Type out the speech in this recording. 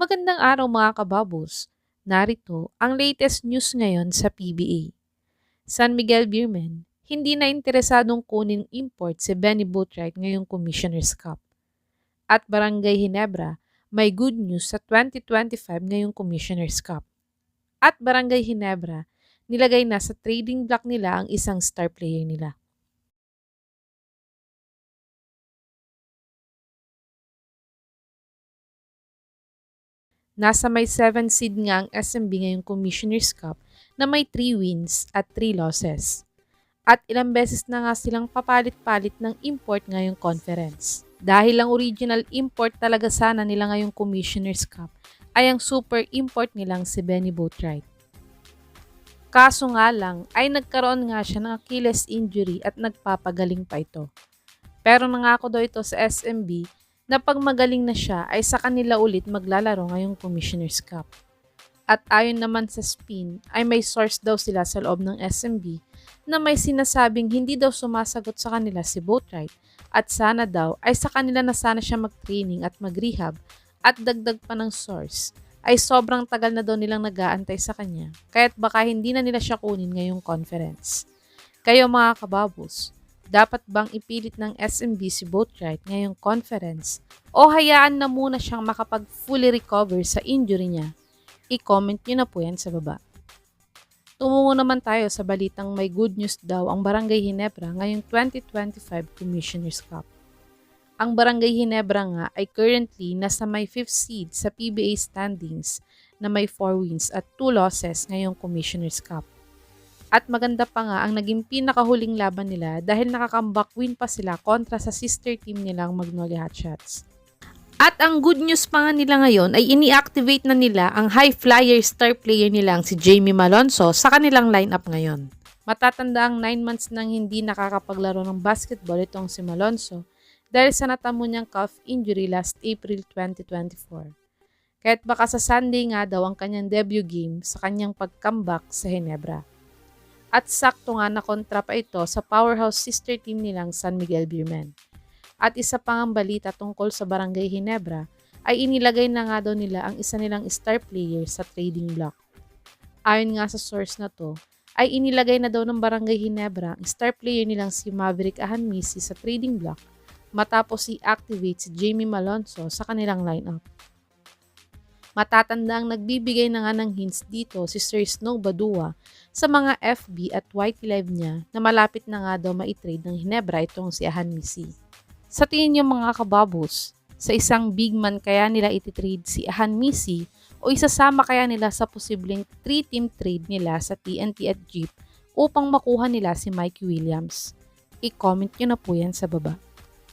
Magandang araw mga kababos. Narito ang latest news ngayon sa PBA. San Miguel Beermen, hindi na interesadong kunin import si Benny Boatwright ngayong Commissioner's Cup. At Barangay Ginebra, may good news sa 2025 ngayong Commissioner's Cup. At Barangay Ginebra, nilagay na sa trading block nila ang isang star player nila. Nasa may 7 seed nga ang SMB ngayong Commissioner's Cup na may 3 wins at 3 losses. At ilang beses na nga silang papalit-palit ng import ngayong conference. Dahil ang original import talaga sana nila ngayong Commissioner's Cup ay ang super import nilang si Benny Boatwright. Kaso nga lang ay nagkaroon nga siya ng Achilles injury at nagpapagaling pa ito. Pero nangako daw ito sa SMB na pag magaling na siya ay sa kanila ulit maglalaro ngayong Commissioner's Cup. At ayon naman sa spin ay may source daw sila sa loob ng SMB na may sinasabing hindi daw sumasagot sa kanila si Boatwright at sana daw ay sa kanila na sana siya mag-training at mag-rehab at dagdag pa ng source ay sobrang tagal na daw nilang nag-aantay sa kanya kaya't baka hindi na nila siya kunin ngayong conference. Kayo mga kababos, dapat bang ipilit ng SMB si Boatwright ngayong conference o hayaan na muna siyang makapag fully recover sa injury niya? I-comment nyo na po yan sa baba. Tumungo naman tayo sa balitang may good news daw ang Barangay Ginebra ngayong 2025 Commissioner's Cup. Ang Barangay Ginebra nga ay currently nasa may 5th seed sa PBA standings na may 4 wins at 2 losses ngayong Commissioner's Cup. At maganda pa nga ang naging pinakahuling laban nila dahil nakakambak win pa sila kontra sa sister team nilang Magnolia Hotshots. At ang good news pa nga nila ngayon ay ini-activate na nila ang high flyer star player nilang si Jamie Malonzo sa kanilang lineup ngayon. Matatanda ang 9 months nang hindi nakakapaglaro ng basketball itong si Malonzo dahil sa natamo niyang calf injury last April 2024. Kaya't baka sa Sunday nga daw ang kanyang debut game sa kanyang pag-comeback sa Ginebra. At sakto nga nakontra pa ito sa powerhouse sister team nilang San Miguel Beermen. At isa pang balita tungkol sa Barangay Ginebra ay inilagay na nga daw nila ang isa nilang star player sa trading block. Ayon nga sa source na to, ay inilagay na daw ng Barangay Ginebra ang star player nilang si Maverick Ahanmisi sa trading block matapos i-activate si Jamie Malonzo sa kanilang lineup. Matatanda ang nagbibigay na nga ng hints dito si Sir Snow Badua sa mga FB at YT Live niya na malapit na nga daw maitrade ng Ginebra itong si Ahanmisi. Sa tingin niyo mga kababos, sa isang big man kaya nila ititrade si Ahanmisi o isasama kaya nila sa posibleng 3-team trade nila sa TNT at Jeep upang makuha nila si Mikey Williams? I-comment niyo na po yan sa baba.